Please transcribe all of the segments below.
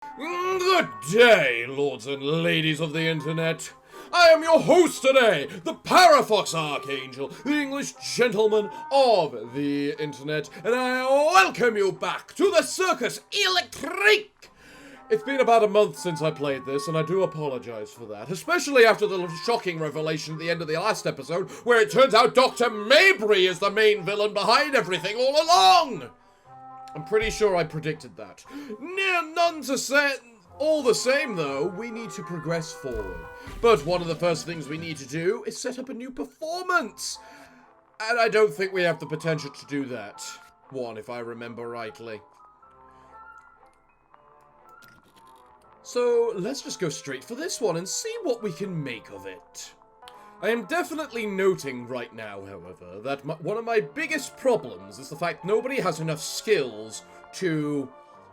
Good day, lords and ladies of the internet. I am your host today, the Parafox Archangel, the English gentleman of the internet, and I welcome you back to the Circus Electrique. It's been about a month since I played this, and I do apologize for that, especially after the shocking revelation at the end of the last episode, where it turns out Dr Mabrey is the main villain behind everything all along. I'm pretty sure I predicted that. None to say. All the same, though, we need to progress forward. But one of the first things we need to do is set up a new performance. And I don't think we have the potential to do that. One, if I remember rightly. So, let's just go straight for this one and see what we can make of it. I am definitely noting right now, however, that one of my biggest problems is the fact nobody has enough skills to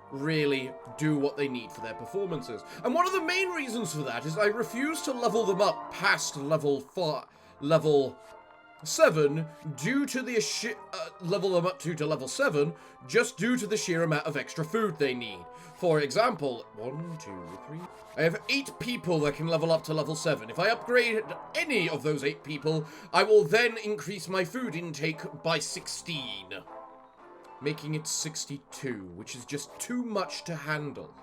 really do what they need for their performances. And one of the main reasons for that is I refuse to level them up past level 7 due to the level them up to level 7 just due to the sheer amount of extra food they need. For example, 1, 2, 3... I have 8 people that can level up to level 7. If I upgrade any of those 8 people, I will then increase my food intake by 16. Making it 62, which is just too much to handle.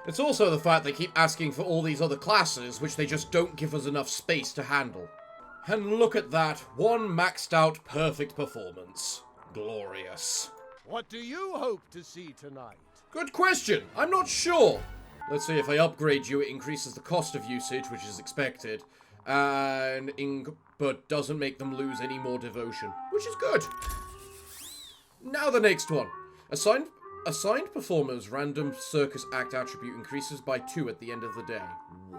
It's also the fact they keep asking for all these other classes, which they just don't give us enough space to handle. And look at that, one maxed out perfect performance. Glorious. What do you hope to see tonight? Good question. I'm not sure. Let's see, if I upgrade you, it increases the cost of usage, which is expected, but doesn't make them lose any more devotion, which is good. Now the next one. Assigned performers random circus act attribute increases by 2 at the end of the day.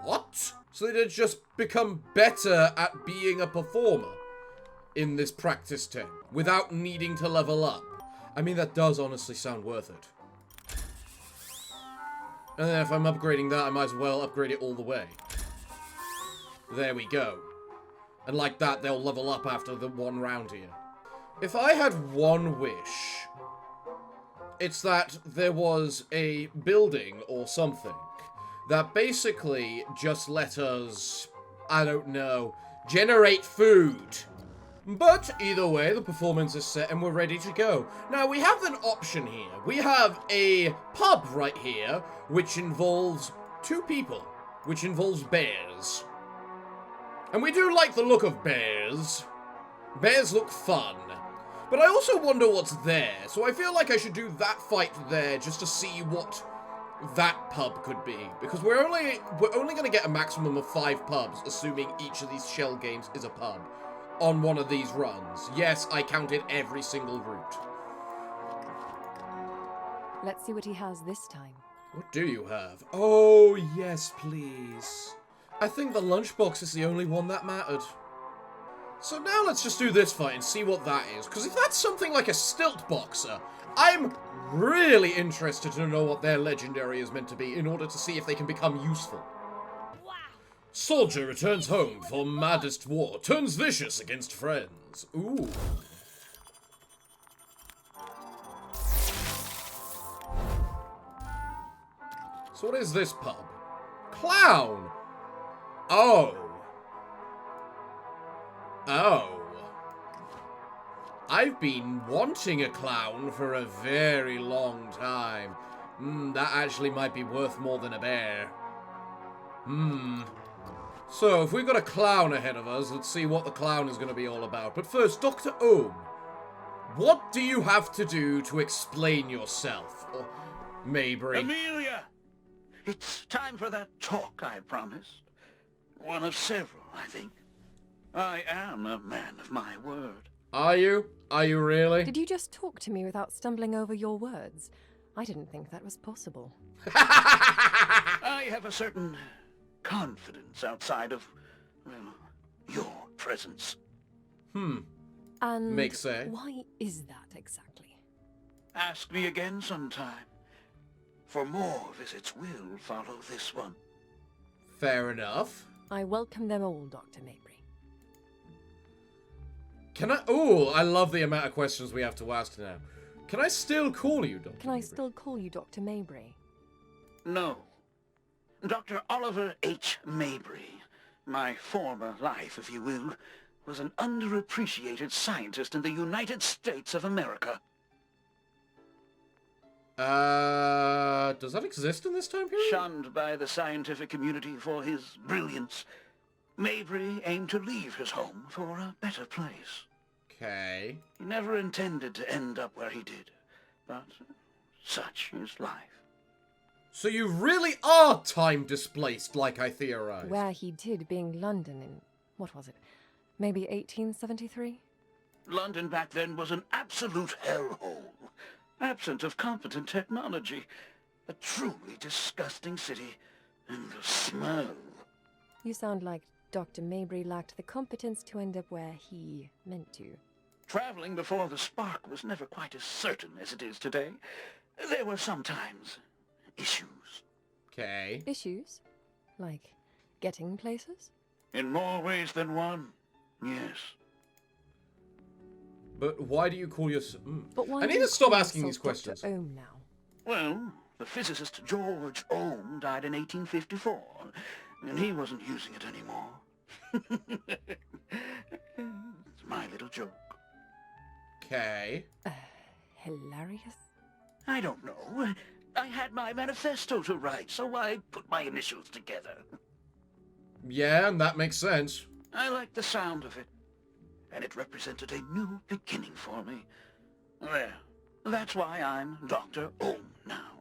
What? So they just become better at being a performer in this practice 10 without needing to level up. I mean, that does honestly sound worth it. And then if I'm upgrading that, I might as well upgrade it all the way. There we go. And like that, they'll level up after the one round here. If I had one wish, it's that there was a building or something that basically just let us, I don't know, generate food. But either way, the performance is set and we're ready to go. Now, we have an option here. We have a pub right here, which involves 2 people, which involves bears. And we do like the look of bears. Bears look fun. But I also wonder what's there, so I feel like I should do that fight there just to see what that pub could be. Because we're only going to get a maximum of 5 pubs, assuming each of these shell games is a pub, on one of these runs. Yes, I counted every single route. Let's see what he has this time. What do you have? Oh, yes, please. I think the lunchbox is the only one that mattered. So now let's just do this fight and see what that is. Because if that's something like a stilt boxer, I'm really interested to know what their legendary is meant to be in order to see if they can become useful. Wow. Soldier returns home for maddest war, turns vicious against friends. Ooh. So what is this pub? Clown! Oh. Oh. I've been wanting a clown for a very long time. That actually might be worth more than a bear. So, if we've got a clown ahead of us, let's see what the clown is going to be all about. But first, Dr. Ohm, what do you have to do to explain yourself? Or, Mabrey. Amelia! It's time for that talk I promised. One of several, I think. I am a man of my word. Are you? Are you really? Did you just talk to me without stumbling over your words? I didn't think that was possible. I have a certain confidence outside of, well, your presence. And Makes sense. why is that exactly? Ask me again sometime. For more visits will follow this one. Fair enough. I welcome them all, Dr. Mabrey. Can I... Oh, I love the amount of questions we have to ask now. Can I still call you Dr. Can I Mabrey? still call you Dr. Mabrey? No. Dr. Oliver H. Mabrey, my former life, if you will, was an underappreciated scientist in the United States of America. Does that exist in this time period? Shunned by the scientific community for his brilliance, Mabrey aimed to leave his home for a better place. Okay. He never intended to end up where he did, but such is life. So you really are time displaced, like I theorized. Where he did being London in, what was it, maybe 1873? London back then was an absolute hellhole, absent of competent technology, a truly disgusting city, and the smell. You sound like Dr. Mabrey lacked the competence to end up where he meant to. Traveling before the spark was never quite as certain as it is today. There were sometimes issues. Okay. Issues? Like getting places? In more ways than one, yes. But why do you call yourself... But why I do need you to stop call asking these yourself questions. Dr. Ohm now? Well, the physicist Dr Ohm died in 1854, and he wasn't using it anymore. It's my little joke. Okay. Hilarious? I don't know. I had my manifesto to write, so I put my initials together. Yeah, and that makes sense. I liked the sound of it, and it represented a new beginning for me. There. That's why I'm Dr. Ohm now.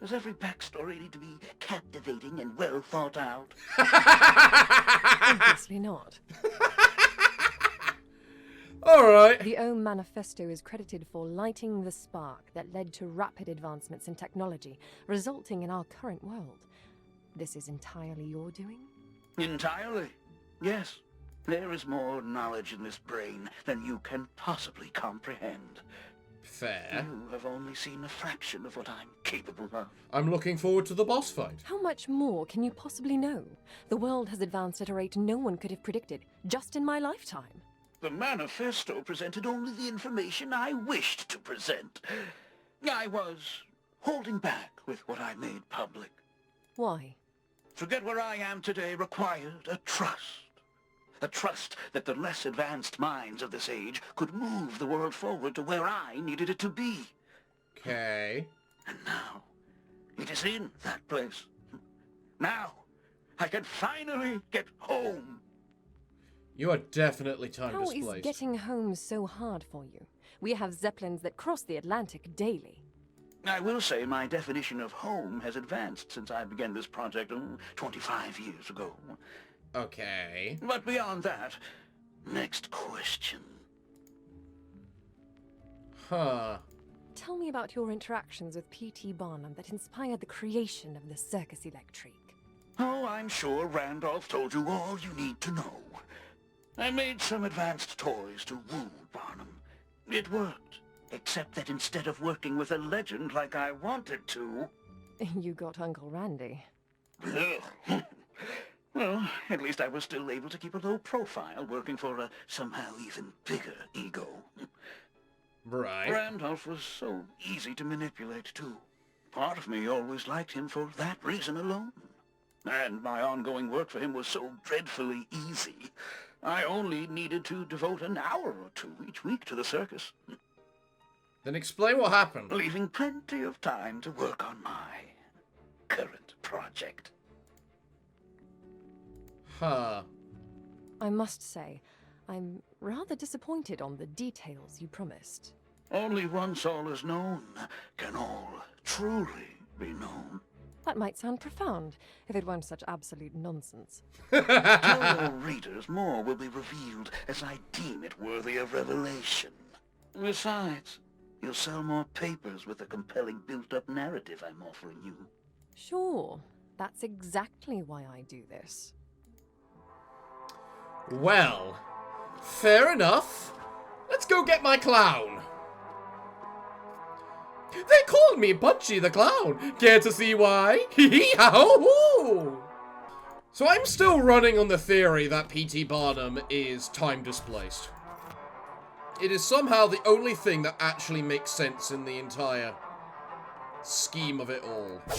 Does every backstory need to be captivating and well thought out? Obviously not. Alright. The Ohm Manifesto is credited for lighting the spark that led to rapid advancements in technology, resulting in our current world. This is entirely your doing? Entirely. Yes. There is more knowledge in this brain than you can possibly comprehend. Fair. You have only seen a fraction of what I'm capable of. I'm looking forward to the boss fight. How much more can you possibly know? The world has advanced at a rate no one could have predicted, just in my lifetime. The manifesto presented only the information I wished to present. I was holding back with what I made public. Why? To get where I am today required a trust. A trust that the less advanced minds of this age could move the world forward to where I needed it to be. Okay. And now, it is in that place. Now, I can finally get home. You are definitely time How displaced. is getting home so hard for you? We have Zeppelins that cross the Atlantic daily. I will say my definition of home has advanced since I began this project 25 years ago. Okay. But beyond that, next question. Huh. Tell me about your interactions with P.T. Barnum that inspired the creation of the Circus Electrique. Oh, I'm sure Randolph told you all you need to know. I made some advanced toys to woo Barnum. It worked, except that instead of working with a legend like I wanted to... You got Uncle Randy. Well, at least I was still able to keep a low profile working for a somehow even bigger ego. Right. Randolph was so easy to manipulate, too. Part of me always liked him for that reason alone. And my ongoing work for him was so dreadfully easy. I only needed to devote an hour or two each week to the circus. Then explain what happened. Leaving plenty of time to work on my current project. Huh. I must say, I'm rather disappointed on the details you promised. Only once all is known can all truly be known. That might sound profound, if it weren't such absolute nonsense. Tell your readers more will be revealed as I deem it worthy of revelation. Besides, you'll sell more papers with the compelling built-up narrative I'm offering you. Sure, that's exactly why I do this. Well, fair enough. Let's go get my clown. They called me Punchy the Clown. Care to see why? Hee-hee-how-hoo! So I'm still running on the theory that P.T. Barnum is time displaced. It is somehow the only thing that actually makes sense in the entire scheme of it all. No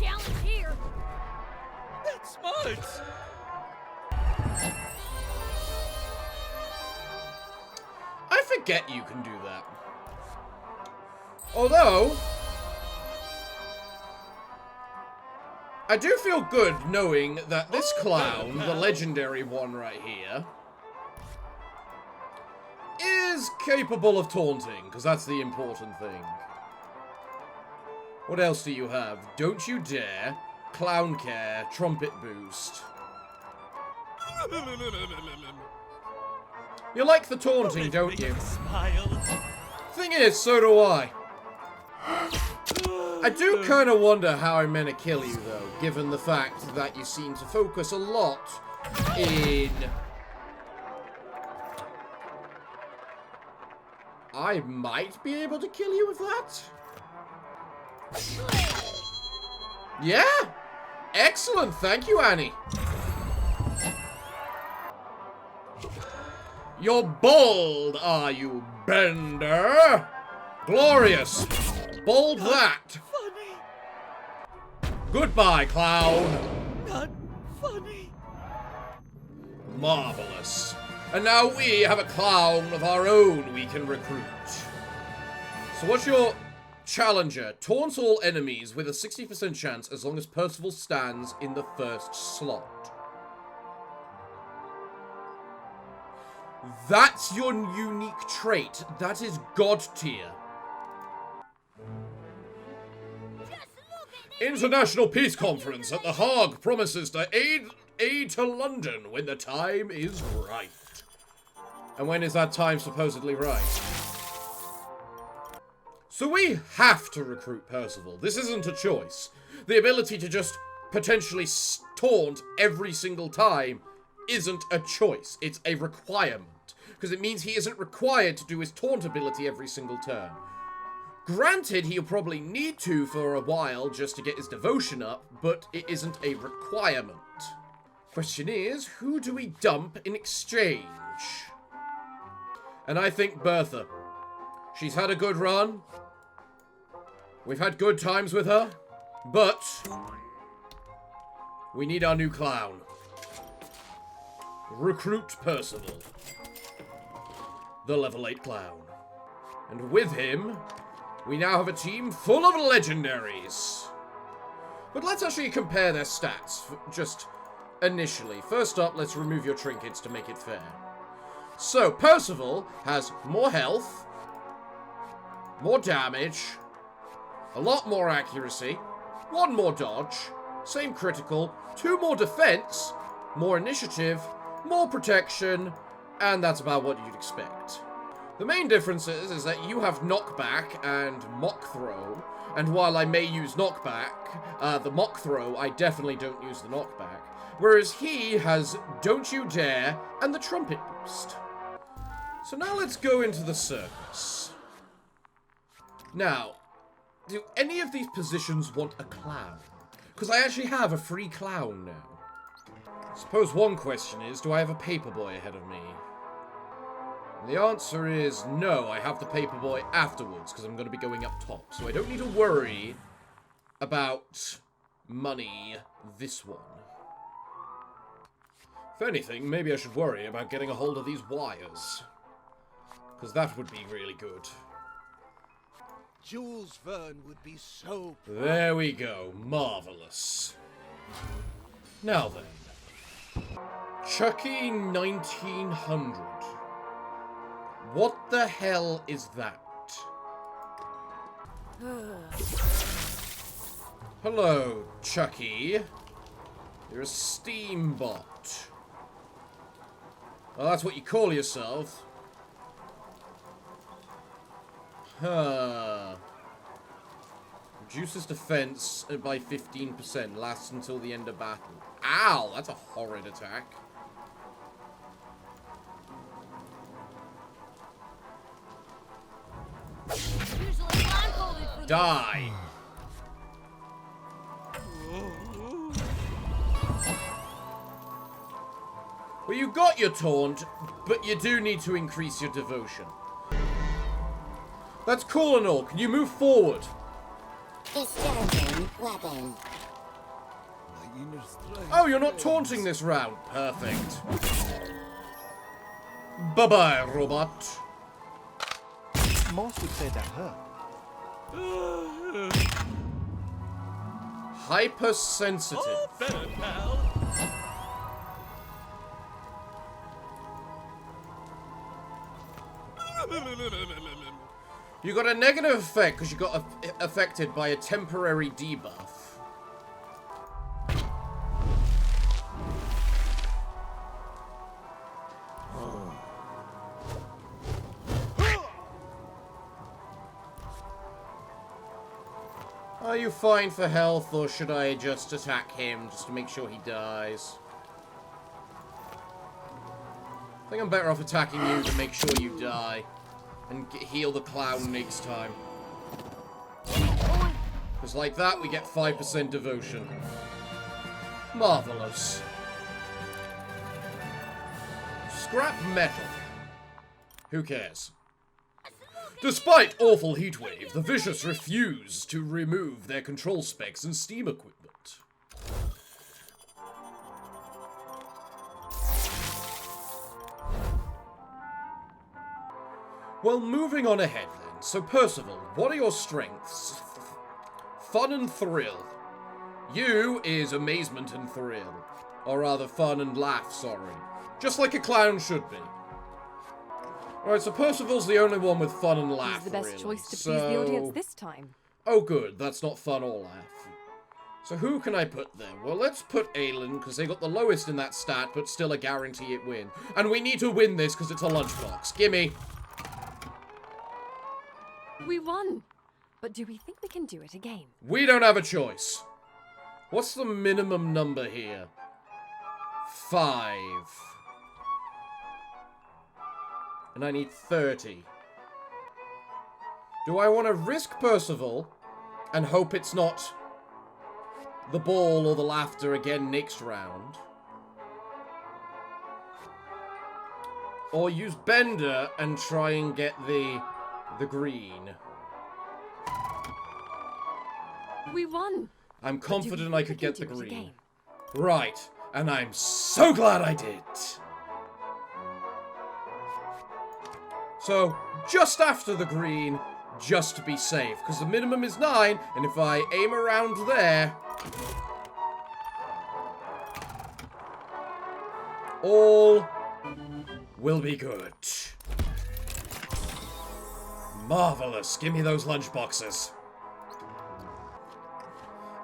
challenge here. That's smart. I forget you can do that. Although, I do feel good knowing that this clown, the legendary one right here, is capable of taunting, because that's the important thing. What else do you have? Don't you dare, clown care, trumpet boost. You like the taunting, don't you? Smile. Thing is, so do I. I do kind of wonder how I'm meant to kill you, though, given the fact that you seem to focus a lot in... I might be able to kill you with that? Yeah? Excellent, thank you, Annie. You're bold, are you, Bender? Glorious. Bold that. Funny. Goodbye, clown. Not funny. Marvelous. And now we have a clown of our own we can recruit. So what's your challenger? Taunts all enemies with a 60% chance as long as Percival stands in the first slot. That's your unique trait. That is God tier. International Peace Conference at The Hague promises to aid to London when the time is right. And when is that time supposedly right? So we have to recruit Percival. This isn't a choice. The ability to just potentially taunt every single time isn't a choice. It's a requirement. Because it means he isn't required to do his taunt ability every single turn. Granted, he'll probably need to for a while just to get his devotion up, but it isn't a requirement. Question is, who do we dump in exchange? And I think Bertha. She's had a good run. We've had good times with her. But we need our new clown. Recruit Percival. The level 8 clown. And with him, we now have a team full of legendaries. But let's actually compare their stats, just initially. First up, let's remove your trinkets to make it fair. So, Percival has more health, more damage, a lot more accuracy, 1 more dodge, same critical, 2 more defense, more initiative, more protection, and that's about what you'd expect. The main difference is that you have knockback and mock throw, and while I may use knockback, the mock throw, I definitely don't use the knockback. Whereas he has don't you dare and the trumpet boost. So now let's go into the circus. Now, do any of these positions want a clown? Because I actually have a free clown now. Suppose one question is, do I have a paperboy ahead of me? And the answer is no, I have the paperboy afterwards, because I'm going to be going up top. So I don't need to worry about money this one. If anything, maybe I should worry about getting a hold of these wires. Because that would be really good. Jules Verne would be so proud. There we go. Marvelous. Now then. Chucky 1900. What the hell is that? Hello, Chucky. You're a Steem bot. Well, that's what you call yourself. Huh. Reduces defense by 15%. Lasts until the end of battle. Ow! That's a horrid attack. Die! Well, you got your taunt, but you do need to increase your devotion. That's cool and all. Can you move forward? Discharging weapon. My inner strength. Oh, you're not taunting this round. Perfect. Bye-bye, robot. Most would say that hurt. Hypersensitive. Oh, better, pal. You got a negative effect because you got affected by a temporary debuff. Are you fine for health, or should I just attack him just to make sure he dies? I think I'm better off attacking you to make sure you die. And heal the clown next time. Because like that, we get 5% devotion. Marvelous. Scrap metal. Who cares? Despite awful heatwave, the Vicious refuse to remove their control specs and Steem equipment. Well, moving on ahead then. So Percival, what are your strengths? Fun and thrill. You is amazement and thrill. Or rather, fun and laugh, sorry. Just like a clown should be. Alright, so Percival's the only one with fun and laugh, He's the best really. choice to please the audience this time. Oh good, that's not fun or laugh. So who can I put there? Well, let's put Aelin, because they got the lowest in that stat, but still a guarantee it win. And we need to win this, because it's a lunchbox. Gimme! We won! But do we think we can do it again? We don't have a choice. What's the minimum number here? 5. And I need 30. Do I want to risk Percival and hope it's not the ball or the laughter again next round? Or use Bender and try and get the green? We won! I'm But do confident we I think could we can get the do it green. again? Right, and I'm so glad I did. So, just after the green, just to be safe, because the minimum is 9, and if I aim around there, all will be good. Marvelous. Give me those lunchboxes.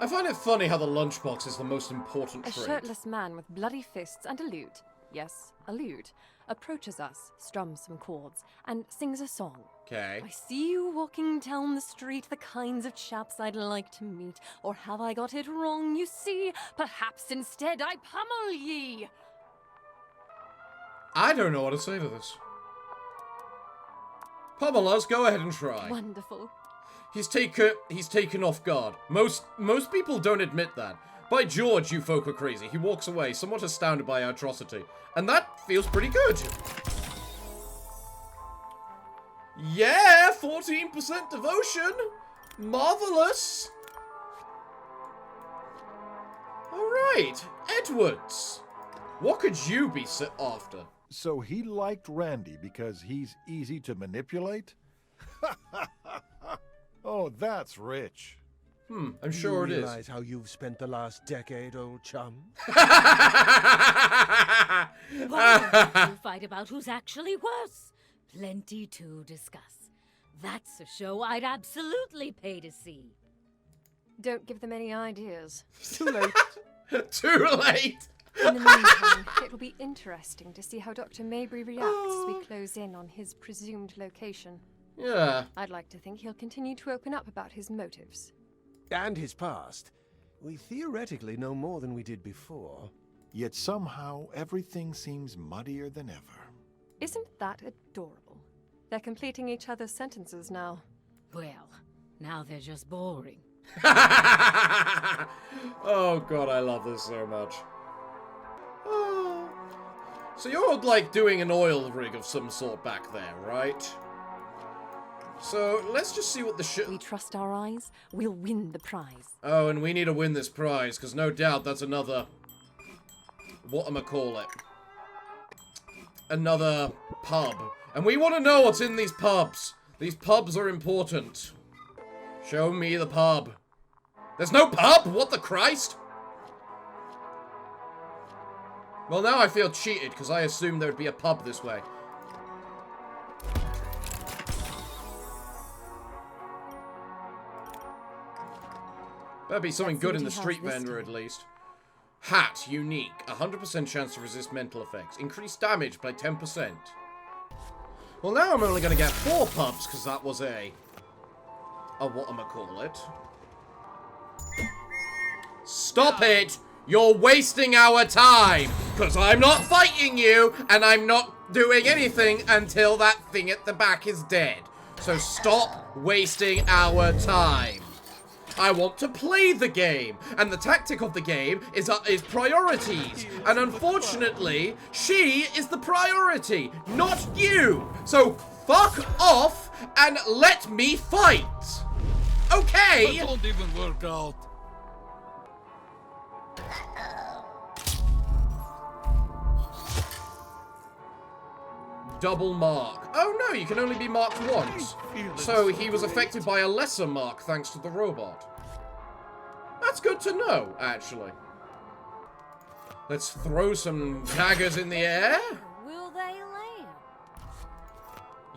I find it funny how the lunchbox is the most important A trait. shirtless man with bloody fists and a lute, yes, a lute, approaches us, strums some chords, and sings a song. Okay. I see you walking down the street, the kinds of chaps I'd like to meet. Or have I got it wrong, you see? Perhaps instead I pummel ye! I don't know what to say to this. Pummelas, go ahead and try. Wonderful. He's taken off guard. Most people don't admit that. By George, you folk are crazy. He walks away, somewhat astounded by our atrocity. And that feels pretty good. Yeah, 14% devotion. Marvelous. Alright, Edwards. What could you be after? So he liked Randy because he's easy to manipulate? Oh, that's rich. I'm sure it you is. realize how you've spent the last decade, old chum? Why don't you fight about who's actually worse? Plenty to discuss. That's a show I'd absolutely pay to see. Don't give them any ideas. Too late. Too late. In the meantime, it will be interesting to see how Dr. Mabrey reacts as we close in on his presumed location. Yeah. I'd like to think he'll continue to open up about his motives. And his past. We theoretically know more than we did before. Yet somehow everything seems muddier than ever. Isn't that adorable? They're completing each other's sentences now. Well, now they're just boring. Oh god, I love this so much. Oh. So you're like doing an oil rig of some sort back there, right? So, let's just see what the shit... We trust our eyes, we'll win the prize. Oh, and we need to win this prize, because no doubt that's another... whatchamacallit. Another pub. And we want to know what's in these pubs. These pubs are important. Show me the pub. There's no pub? What the Christ? Well, now I feel cheated, because I assumed there would be a pub this way. Better be something good in the street vendor, at least. Hat, unique. 100% chance to resist mental effects. Increased damage by 10%. Well, now I'm only going to get 4 pubs, because that was a whatchamacallit. Stop it! You're wasting our time! Because I'm not fighting you, and I'm not doing anything until that thing at the back is dead. So stop wasting our time. I want to play the game, and the tactic of the game is priorities. And unfortunately, she is the priority, not you. So fuck off and let me fight. Okay? That won't even work out. Double mark. Oh no, you can only be marked once. So he was affected by a lesser mark thanks to the robot. That's good to know, actually. Let's throw some daggers in the air. Will they land?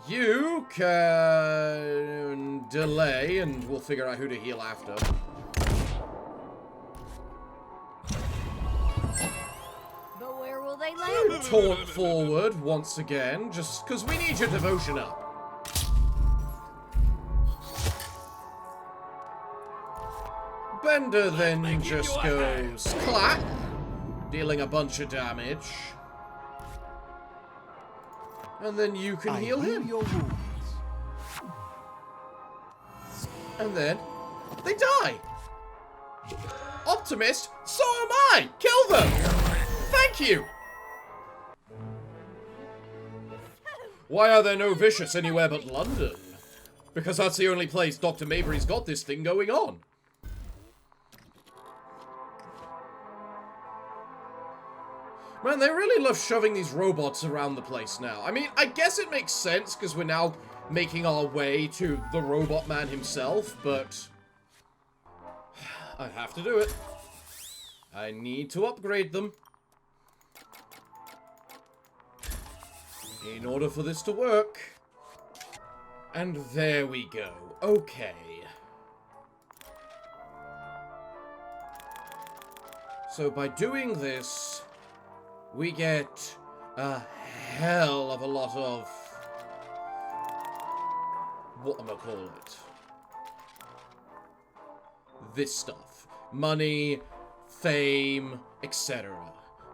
You can delay and we'll figure out who to heal after. But where will they land? Taunt forward once again, just because we need your devotion up. Bender then just goes clap, dealing a bunch of damage. And then you can heal him. Your wounds. And then they die. Optimist, so am I! Kill them! Thank you! Why are there no vicious anywhere but London? Because that's the only place Dr. Mabrey's got this thing going on. Man, they really love shoving these robots around the place now. I mean, I guess it makes sense because we're now making our way to the robot man himself, but I have to do it. I need to upgrade them in order for this to work. And there we go. Okay. So by doing this, we get a hell of a lot of whatchamacallit. This stuff. Money, fame, etc.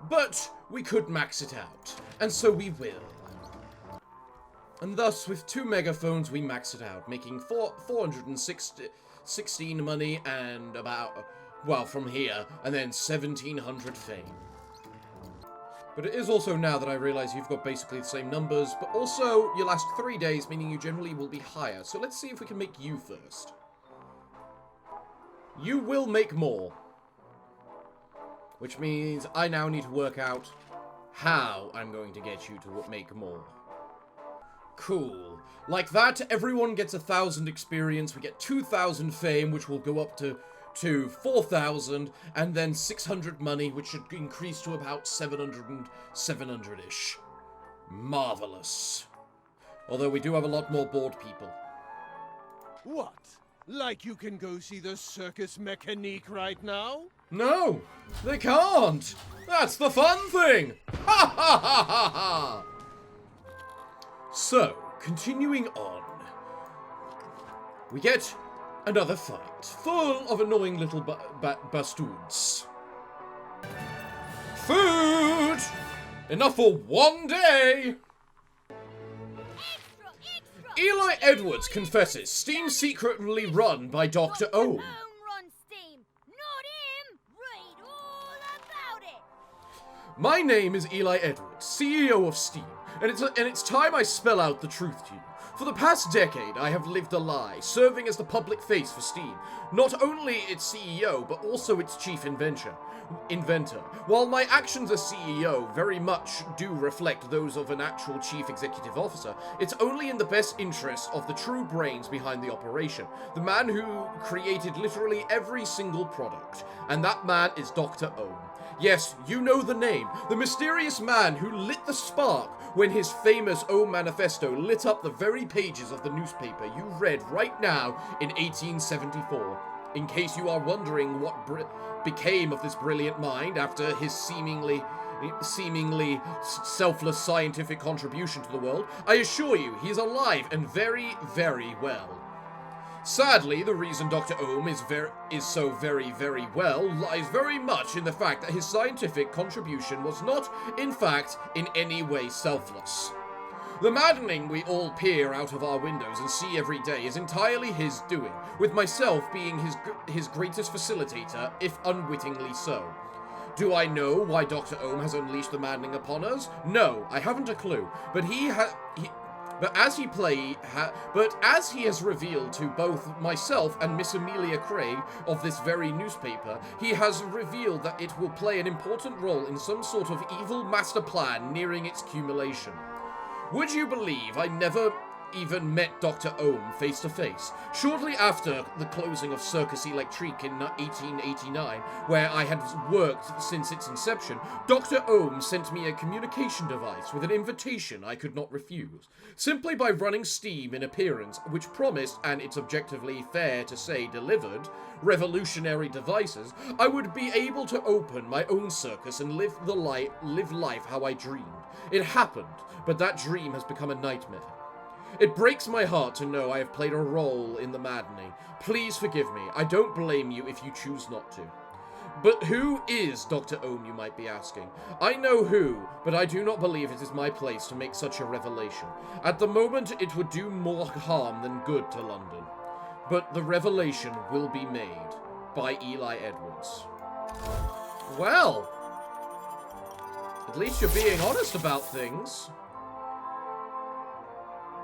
But we could max it out, and so we will. And thus, with 2 megaphones, we max it out, making 416 money and about, well, from here, and then 1700 fame. But it is also now that I realize you've got basically the same numbers, but also you last 3 days, meaning you generally will be higher. So let's see if we can make you first. You will make more. Which means I now need to work out how I'm going to get you to make more. Cool. Like that, everyone gets 1,000 experience, we get 2,000 fame, which will go up to 4,000, and then 600 money, which should increase to about 700-ish. Marvelous. Although we do have a lot more bored people. What? Like you can go see the Circus Mécanique right now? No, they can't. That's the fun thing. Ha ha ha ha ha. So, continuing on. We get another fight, full of annoying little bastards. Food! Enough for one day! Eli Edwards confesses Steem secretly run by Dr. Ohm. Run Steem, not him. Read all about it. My name is Eli Edwards, CEO of Steem, and it's time I spell out the truth to you. For the past decade, I have lived a lie, serving as the public face for Steem. Not only its CEO, but also its chief inventor. While my actions as CEO very much do reflect those of an actual chief executive officer, it's only in the best interest of the true brains behind the operation, the man who created literally every single product. And that man is Dr. Ohm. Yes, you know the name, the mysterious man who lit the spark when his famous Ohm Manifesto lit up the very pages of the newspaper you read right now in 1874. In case you are wondering what became of this brilliant mind after his seemingly selfless scientific contribution to the world, I assure you he is alive and very, very well. Sadly, the reason Dr. Ohm is so very, very well lies very much in the fact that his scientific contribution was not, in fact, in any way selfless. The maddening we all peer out of our windows and see every day is entirely his doing, with myself being his greatest facilitator, if unwittingly so. Do I know why Dr. Ohm has unleashed the maddening upon us? No, I haven't a clue, but as he has revealed to both myself and Miss Amelia Craig of this very newspaper, he has revealed that it will play an important role in some sort of evil master plan nearing its culmination. Would you believe I never even met Dr. Ohm face to face? Shortly after the closing of Circus Electrique in 1889, where I had worked since its inception, Dr. Ohm sent me a communication device with an invitation I could not refuse. Simply by running Steem in appearance, which promised, and it's objectively fair to say delivered, revolutionary devices, I would be able to open my own circus and live life how I dreamed. It happened, but that dream has become a nightmare. It breaks my heart to know I have played a role in the maddening. Please forgive me. I don't blame you if you choose not to. But who is Dr. Ohm, you might be asking? I know who, but I do not believe it is my place to make such a revelation. At the moment, it would do more harm than good to London. But the revelation will be made by Eli Edwards. Well, at least you're being honest about things.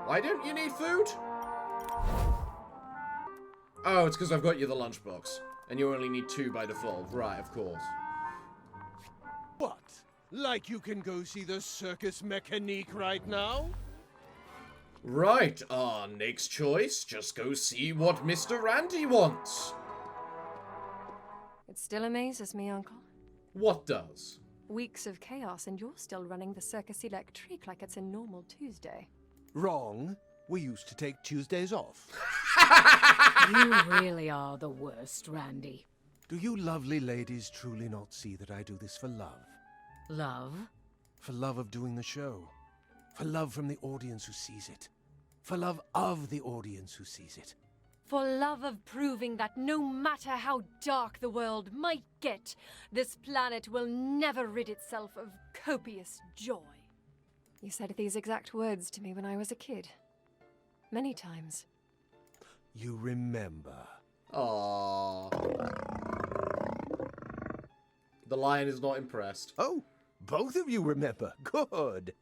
Why don't you need food? Oh, it's because I've got you the lunchbox. And you only need 2 by default. Right, of course. What? Like you can go see the Circus Mécanique right now? Right, our next choice. Just go see what Mr. Randy wants. It still amazes me, Uncle. What does? Weeks of chaos and you're still running the Circus Electrique like it's a normal Tuesday. Wrong. We used to take Tuesdays off. You really are the worst, Randy. Do you lovely ladies truly not see that I do this for love? Love? For love of doing the show. For love from the audience who sees it. For love of the audience who sees it. For love of proving that no matter how dark the world might get, this planet will never rid itself of copious joy. You said these exact words to me when I was a kid. Many times. You remember. Aww. The lion is not impressed. Oh, both of you remember. Good.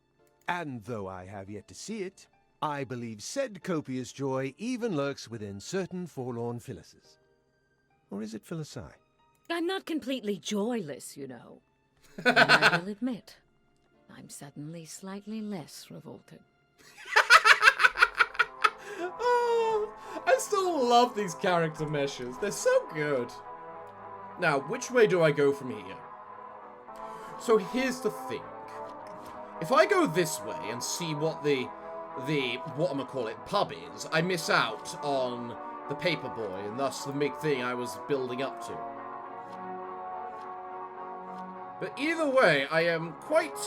And though I have yet to see it, I believe said copious joy even lurks within certain forlorn Phyllises. Or is it Phyllis I? I'm not completely joyless, you know. And I will admit, I'm suddenly slightly less revolted. Oh, I still love these character meshes. They're so good. Now, which way do I go from here? So here's the thing. If I go this way and see what the pub is, I miss out on the Paperboy, and thus the big thing I was building up to. But either way, I am quite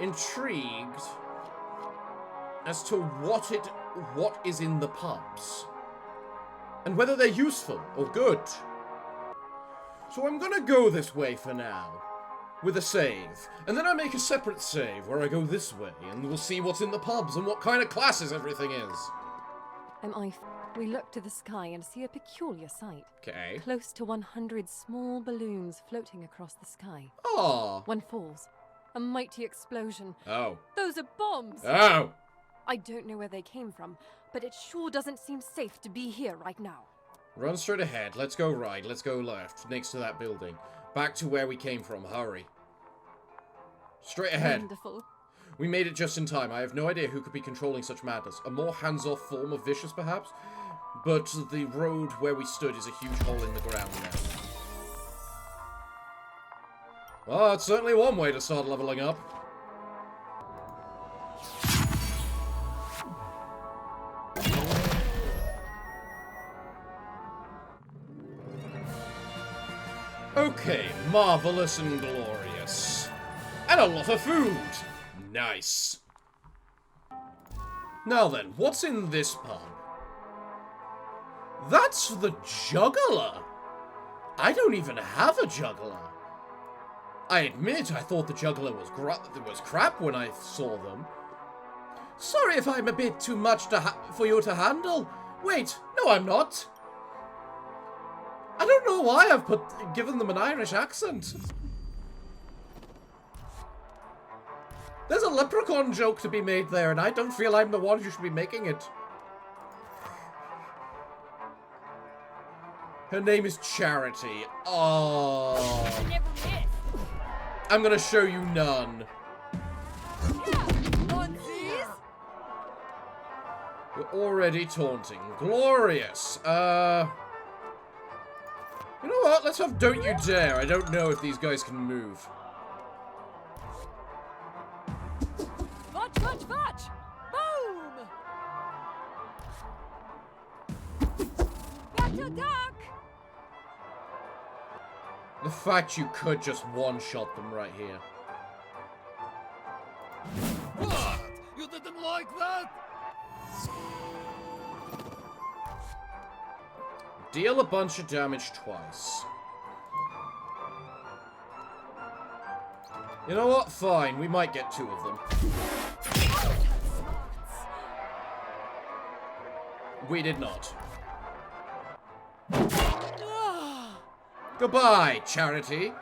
intrigued as to what is in the pubs, and whether they're useful or good. So I'm gonna go this way for now, with a save, and then I make a separate save where I go this way, and we'll see what's in the pubs and what kind of classes everything is. We look to the sky and see a peculiar sight. Okay. Close to 100 small balloons floating across the sky. Oh. One falls. A mighty explosion. Oh. Those are bombs! Oh. I don't know where they came from, but it sure doesn't seem safe to be here right now. Run straight ahead. Let's go right. Let's go left. Next to that building. Back to where we came from. Hurry. Straight ahead. Wonderful. We made it just in time. I have no idea who could be controlling such madness. A more hands-off form of vicious, perhaps? But the road where we stood is a huge hole in the ground now. Well, that's certainly one way to start leveling up. Okay, marvelous and glorious. And a lot of food. Nice. Now then, what's in this pub? That's the juggler. I don't even have a juggler. I admit I thought the juggler was crap when I saw them. Sorry if I'm a bit too much for you to handle. Wait, no I'm not. I don't know why I've given them an Irish accent. There's a leprechaun joke to be made there, and I don't feel I'm the one who should be making it. Her name is Charity. Oh. Never miss. I'm gonna show you none. You're already taunting. Glorious. You know what? Let's have Don't You Dare. I don't know if these guys can move. Fudge, fudge, fudge! Boom! Got to duck! The fact you could just one-shot them right here. What? You didn't like that? Deal a bunch of damage twice. You know what? Fine. We might get two of them. We did not. Goodbye, Charity.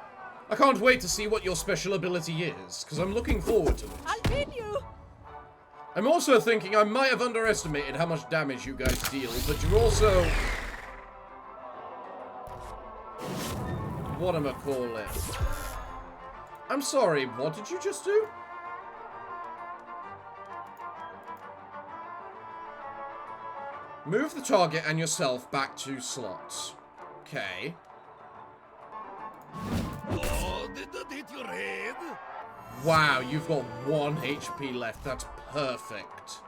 I can't wait to see what your special ability is, because I'm looking forward to it. I'll pin you! I'm also thinking I might have underestimated how much damage you guys deal, but you're also... whatchamacallit. I'm sorry, what did you just do? Move the target and yourself back 2 slots. Okay. Oh, did that hit your head? Wow, you've got 1 HP left. That's perfect.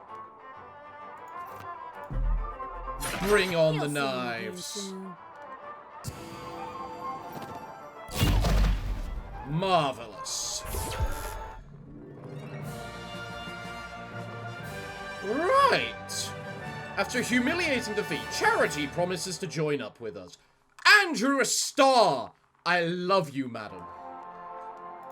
Bring on the knives. Marvelous. Right. After a humiliating defeat, Charity promises to join up with us. Andrew, a star! I love you, madam.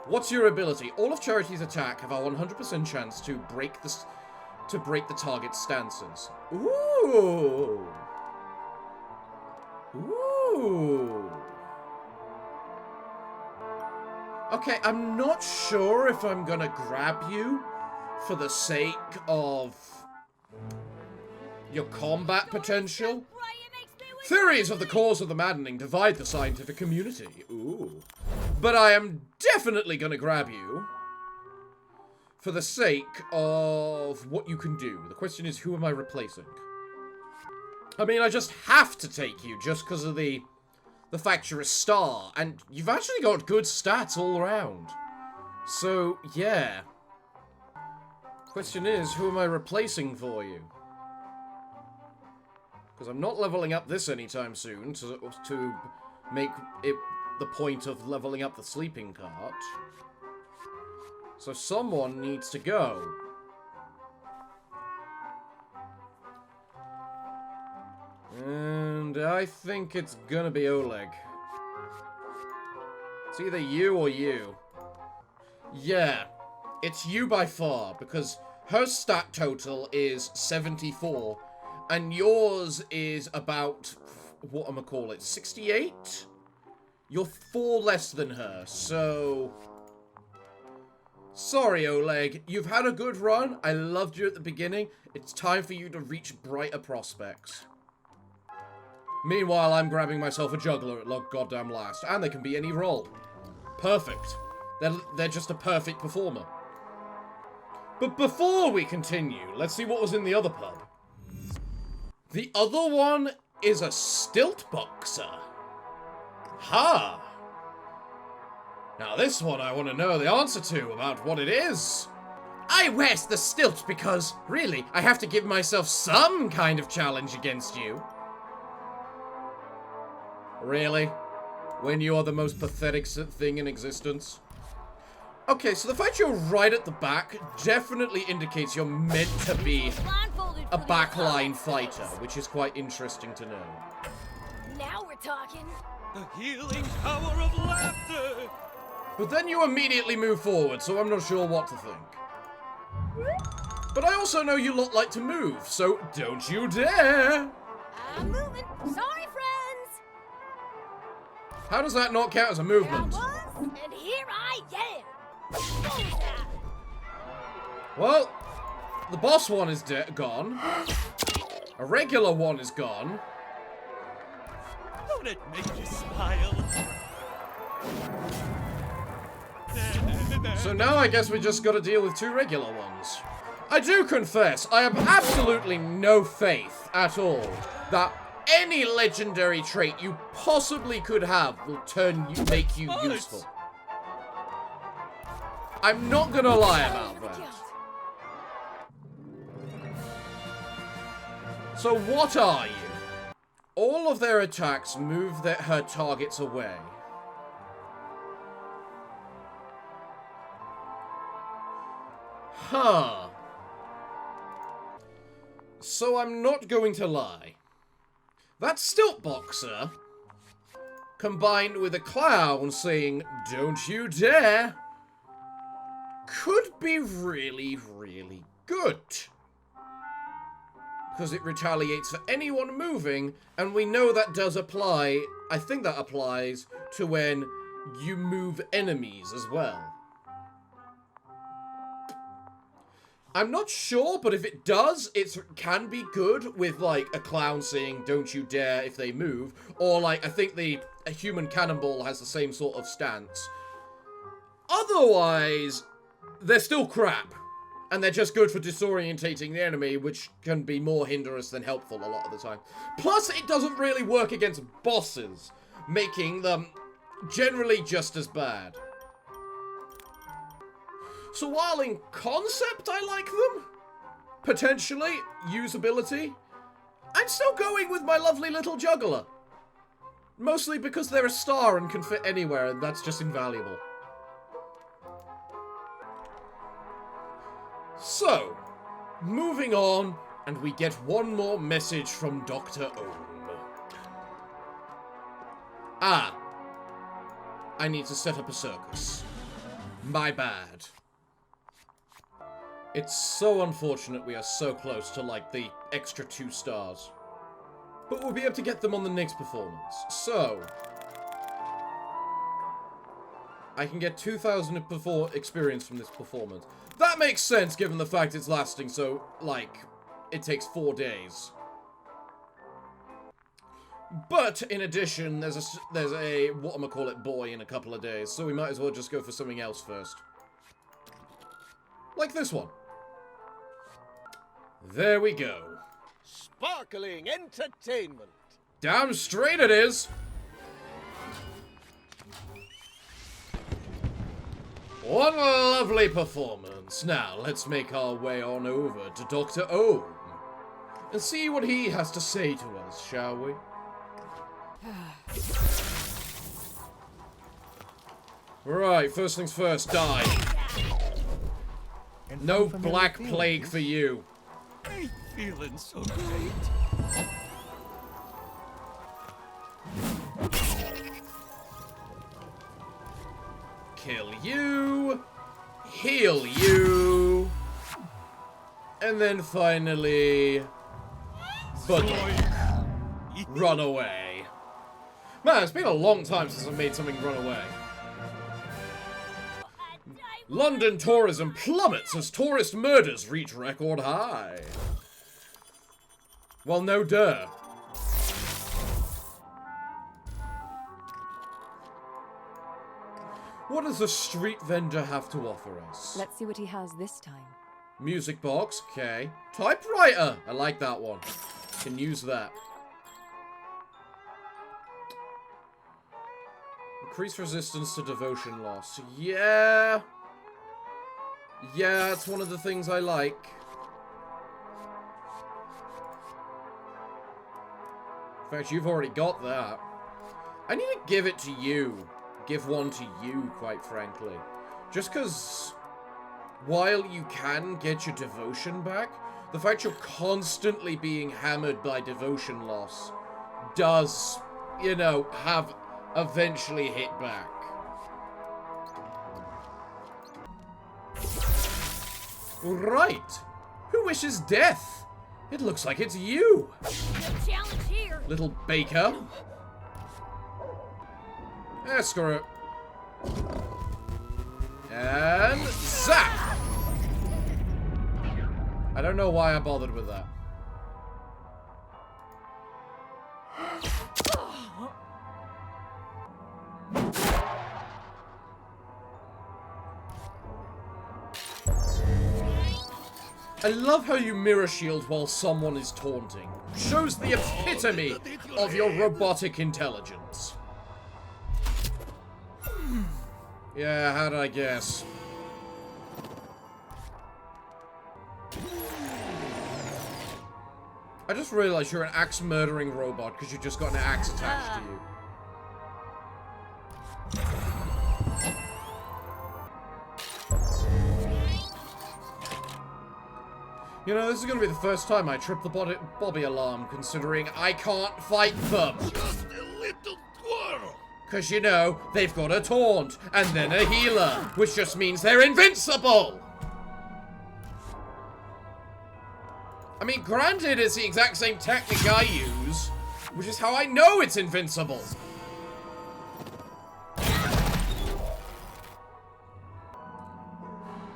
What's your ability? All of Charity's attack have a 100% chance to break the target's stances. Ooh. Ooh. Okay, I'm not sure if I'm gonna grab you for the sake of your combat potential. Theories of the cause of the maddening divide the scientific community. Ooh. But I am definitely gonna grab you for the sake of what you can do. The question is, who am I replacing? I mean, I just have to take you just because of the fact you're a star, and you've actually got good stats all around. So, yeah. Question is, who am I replacing for you? Because I'm not leveling up this anytime soon to make it the point of leveling up the sleeping cart. So someone needs to go. And I think it's gonna be Oleg. It's either you or you. Yeah, it's you by far, because her stat total is 74, and yours is about, whatchamacallit, 68? You're 4 less than her, so... Sorry, Oleg. You've had a good run. I loved you at the beginning. It's time for you to reach brighter prospects. Meanwhile, I'm grabbing myself a juggler at goddamn last. And they can be any role. Perfect. They're just a perfect performer. But before we continue, let's see what was in the other pub. The other one is a stilt boxer. Ha! Now this one I want to know the answer to about what it is. I wears the stilt because, really, I have to give myself some kind of challenge against you. Really? When you are the most pathetic thing in existence? Okay, so the fact you're right at the back definitely indicates you're meant to be a backline fighter, which is quite interesting to know. Now we're talking. The healing power of laughter. But then you immediately move forward, so I'm not sure what to think. But I also know you lot like to move, so don't you dare! I'm moving. Sorry, friends. How does that not count as a movement? There I was, and here I am. Well, the boss one is gone. A regular one is gone. Don't it make you smile? So now I guess we just gotta deal with 2 regular ones. I do confess, I have absolutely no faith at all that any legendary trait you possibly could have will make you useful. I'm not gonna lie about that. So what are you? All of their attacks move her targets away. Huh. So I'm not going to lie. That stilt boxer, combined with a clown saying, "Don't you dare," could be really, really good. Because it retaliates for anyone moving, and we know that does apply, I think that applies to when you move enemies as well. I'm not sure, but if it does, it can be good with, like, a clown saying, "Don't you dare," if they move. Or, like, I think a human cannonball has the same sort of stance. Otherwise, they're still crap. And they're just good for disorientating the enemy, which can be more hinderous than helpful a lot of the time. Plus, it doesn't really work against bosses, making them generally just as bad. So while in concept I like them, potentially, usability, I'm still going with my lovely little juggler. Mostly because they're a star and can fit anywhere, and that's just invaluable. So, moving on, and we get one more message from Dr. Ohm. Ah. I need to set up a circus. My bad. It's so unfortunate we are so close to, like, the extra 2 stars. But we'll be able to get them on the next performance. So, I can get 2,000 experience from this performance. That makes sense given the fact it's lasting so, like, it takes 4 days. But, in addition, there's a whatchamacallit boy in a couple of days, so we might as well just go for something else first. Like this one. There we go. Sparkling entertainment. Damn straight it is. What a lovely performance. Now, let's make our way on over to Dr. Ohm and see what he has to say to us, shall we? Right, first things first, die. No black plague for you. Ain't feeling so great. Kill you. Heal you. And then finally... run away. Man, it's been a long time since I made something run away. London tourism plummets as tourist murders reach record high. Well, no duh. What does the street vendor have to offer us? Let's see what he has this time. Music box, okay. Typewriter, I like that one. Can use that. Increase resistance to devotion loss. Yeah. Yeah, it's one of the things I like. In fact, you've already got that. I need to give it to you. Give one to you, quite frankly. Just because while you can get your devotion back, the fact you're constantly being hammered by devotion loss does, you know, have eventually hit back. Right. Who wishes death? It looks like it's you. No challenge here. Little baker. Screw it. And zap! I don't know why I bothered with that. I love how you mirror shield while someone is taunting. Shows the epitome of your robotic intelligence. Yeah, how'd I guess? I just realized you're an axe-murdering robot because you just got an axe attached to you. You know, this is going to be the first time I trip the Bobby alarm, considering I can't fight them. Just a little twirl. Because, you know, they've got a taunt, and then a healer, which just means they're invincible! I mean, granted, it's the exact same technique I use, which is how I know it's invincible.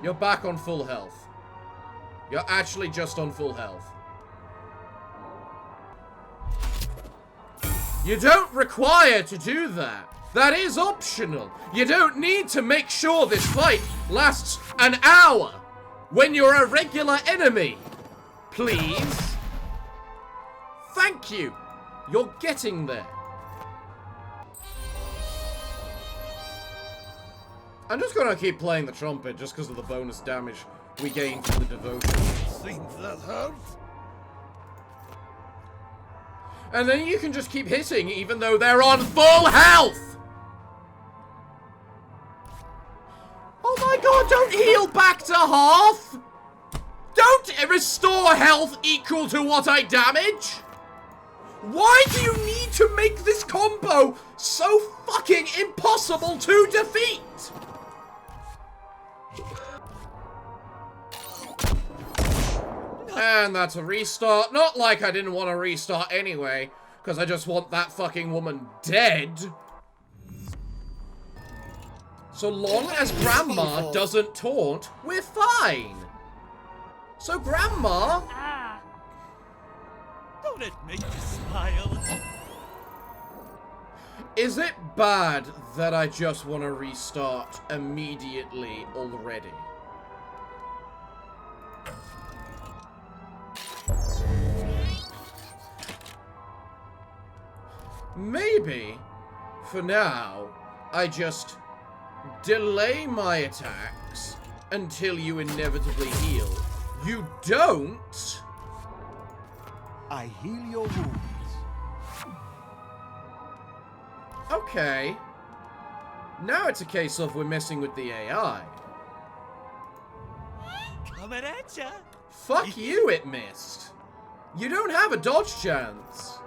You're back on full health. You're actually just on full health. You don't require to do that. That is optional. You don't need to make sure this fight lasts an hour when you're a regular enemy. Please. Thank you. You're getting there. I'm just gonna keep playing the trumpet just because of the bonus damage we gain from the devotion. Think that hurts? And then you can just keep hitting even though they're on full health! Oh my god, don't heal back to half! Don't restore health equal to what I damage! Why do you need to make this combo so fucking impossible to defeat? And that's a restart. Not like I didn't want to restart anyway, because I just want that fucking woman dead. So long as Grandma doesn't taunt, we're fine. So Grandma... Don't it make you smile? Is it bad that I just want to restart immediately already? Maybe, for now, I just delay my attacks until you inevitably heal. You don't? I heal your wounds. Okay. Now it's a case of we're messing with the AI. Coming at ya. Fuck you, it missed. You don't have a dodge chance.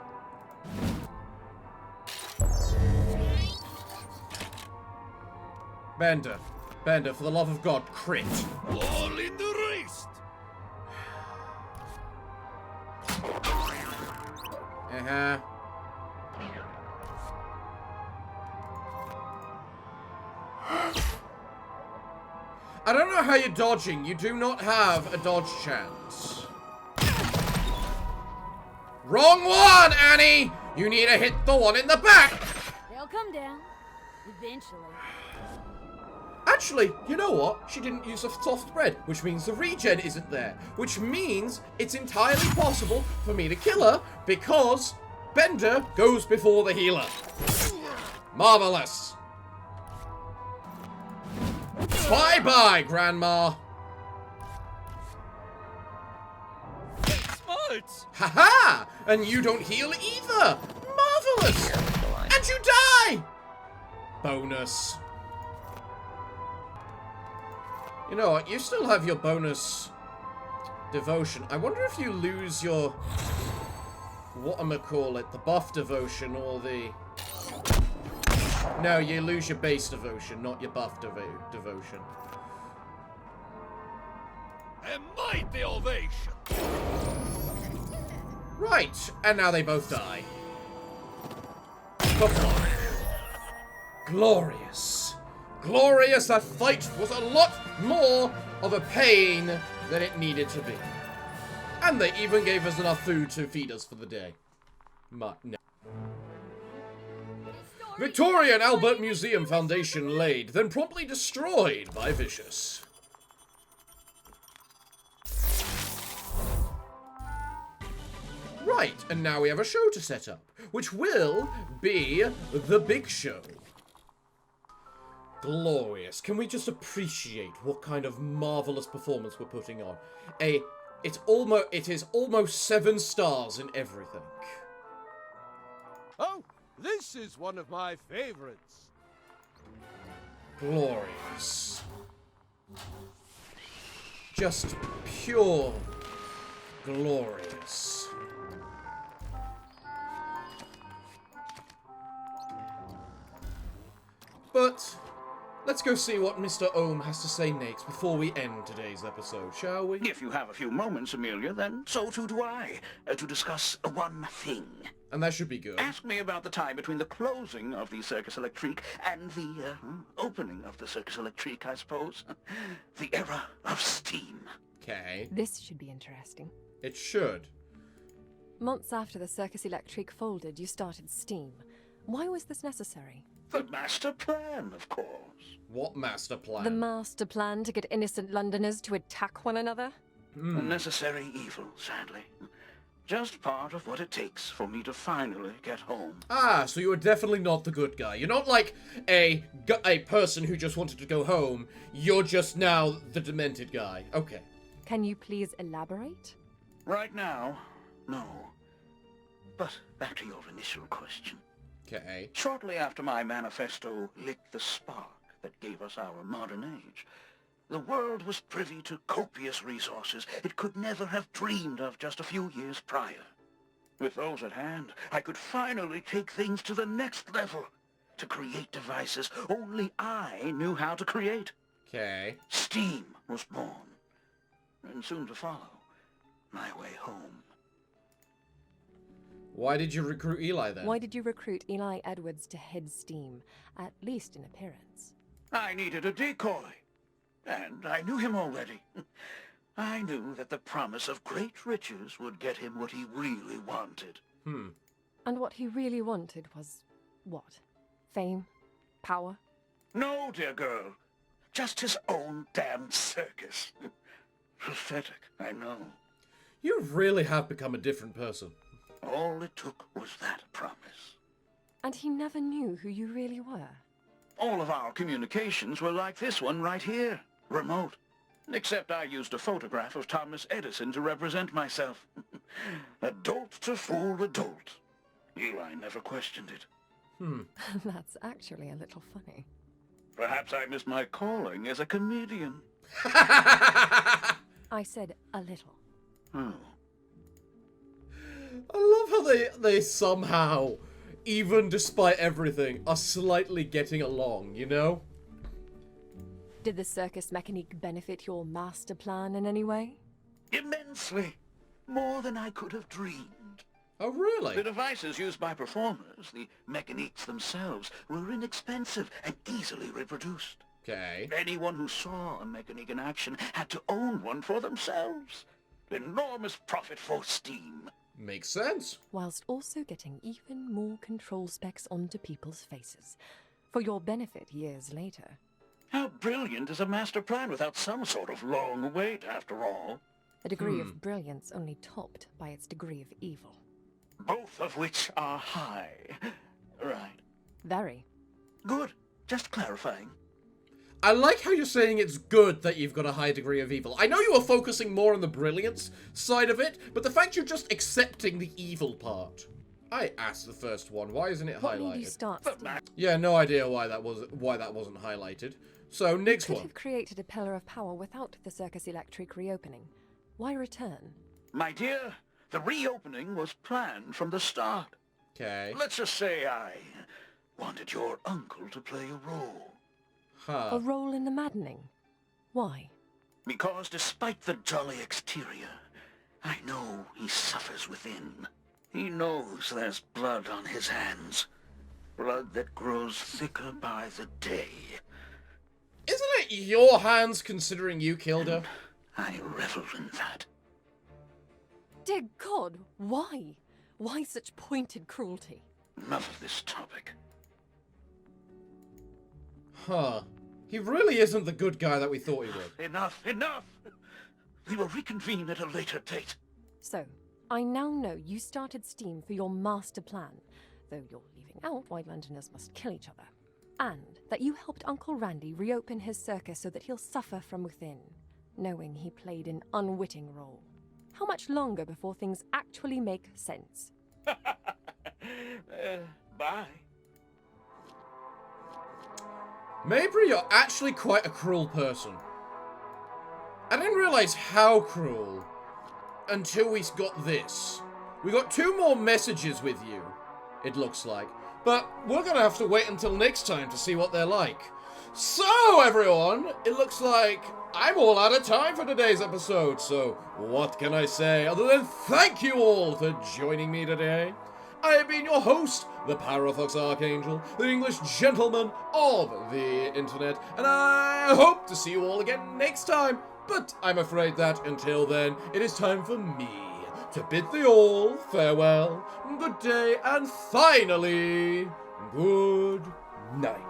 Bender. Bender, for the love of God, crit. All in the wrist. Uh-huh. I don't know how you're dodging. You do not have a dodge chance. Wrong one, Annie! You need to hit the one in the back! They'll come down. Eventually. Actually, you know what? She didn't use a soft bread, which means the regen isn't there. Which means it's entirely possible for me to kill her because Bender goes before the healer. Marvelous. Bye-bye, Grandma. Smart! Haha! And you don't heal either! Marvelous! And you die! Bonus. You know what? You still have your bonus devotion. I wonder if you lose your... whatchamacallit? The buff devotion or the... No, you lose your base devotion, not your buff devotion. A mighty ovation! Right, and now they both die. Goodbye. Glorious. Glorious, that fight was a lot more of a pain than it needed to be. And they even gave us enough food to feed us for the day. But no. Victoria and Albert Museum Foundation laid, then promptly destroyed by Vicious. Right, and now we have a show to set up, which will be the big show. Glorious. Can we just appreciate what kind of marvelous performance we're putting on? It is almost 7 stars in everything. Oh, this is one of my favorites. Glorious. Just pure glorious. But let's go see what Mr. Ohm has to say next before we end today's episode, shall we? If you have a few moments, Amelia, then so too do I, to discuss one thing. And that should be good. Ask me about the time between the closing of the Circus Electrique and the opening of the Circus Electrique, I suppose. The era of Steem. Okay. This should be interesting. It should. Months after the Circus Electrique folded, you started Steem. Why was this necessary? The master plan, of course. What master plan? The master plan to get innocent Londoners to attack one another? A necessary evil, sadly. Just part of what it takes for me to finally get home. Ah, so you are definitely not the good guy. You're not like a person who just wanted to go home. You're just now the demented guy. Okay. Can you please elaborate? Right now, no. But back to your initial question. Okay. Shortly after my manifesto lit the spark that gave us our modern age, the world was privy to copious resources it could never have dreamed of just a few years prior. With those at hand, I could finally take things to the next level, to create devices only I knew how to create. Okay. Steem was born, and soon to follow, my way home. Why did you recruit Eli then? Why did you recruit Eli Edwards to head Steem, at least in appearance? I needed a decoy, and I knew him already. I knew that the promise of great riches would get him what he really wanted. And what he really wanted was what? Fame? Power? No, dear girl. Just his own damn circus. Pathetic, I know. You really have become a different person. All it took was that promise. And he never knew who you really were. All of our communications were like this one right here. Remote. Except I used a photograph of Thomas Edison to represent myself. A dolt to fool a dolt. Eli never questioned it. That's actually a little funny. Perhaps I missed my calling as a comedian. I said a little. Oh. I love how they somehow, even despite everything, are slightly getting along, you know? Did the Circus Mécanique benefit your master plan in any way? Immensely. More than I could have dreamed. Oh, really? The devices used by performers, the mechaniques themselves, were inexpensive and easily reproduced. Okay. Anyone who saw a mechanic in action had to own one for themselves. Enormous profit for Steem. Makes sense. Whilst also getting even more control specs onto people's faces. For your benefit years later. How brilliant is a master plan without some sort of long wait, after all? A degree of brilliance only topped by its degree of evil. Both of which are high. Right. Very. Good. Just clarifying. I like how you're saying it's good that you've got a high degree of evil. I know you were focusing more on the brilliance side of it, but the fact you're just accepting the evil part. I asked the first one. Why isn't it What highlighted? made you start, Steem? Yeah, no idea why that wasn't highlighted. So next Could one. have created a pillar of power without the Circus Electrique reopening. Why return? My dear, the reopening was planned from the start. Okay. Let's just say I wanted your uncle to play a role. A role in the maddening. Why? Because despite the jolly exterior, I know he suffers within. He knows there's blood on his hands. Blood that grows thicker by the day. Isn't it your hands considering you killed her? I revel in that. Dear God, why? Why such pointed cruelty? Enough of this topic. Huh. He really isn't the good guy that we thought he would. Enough, enough! We will reconvene at a later date. So, I now know you started Steem for your master plan, though you're leaving out why Londoners must kill each other. And that you helped Uncle Randy reopen his circus so that he'll suffer from within, knowing he played an unwitting role. How much longer before things actually make sense? Bye. Mabrey, you're actually quite a cruel person. I didn't realize how cruel until we got this. We got 2 more messages with you, it looks like. But we're gonna have to wait until next time to see what they're like. So, everyone, it looks like I'm all out of time for today's episode. So, what can I say other than thank you all for joining me today? I have been your host, the Parafox Archangel, the English gentleman of the internet, and I hope to see you all again next time. But I'm afraid that until then, it is time for me to bid thee all farewell, good day, and finally, good night.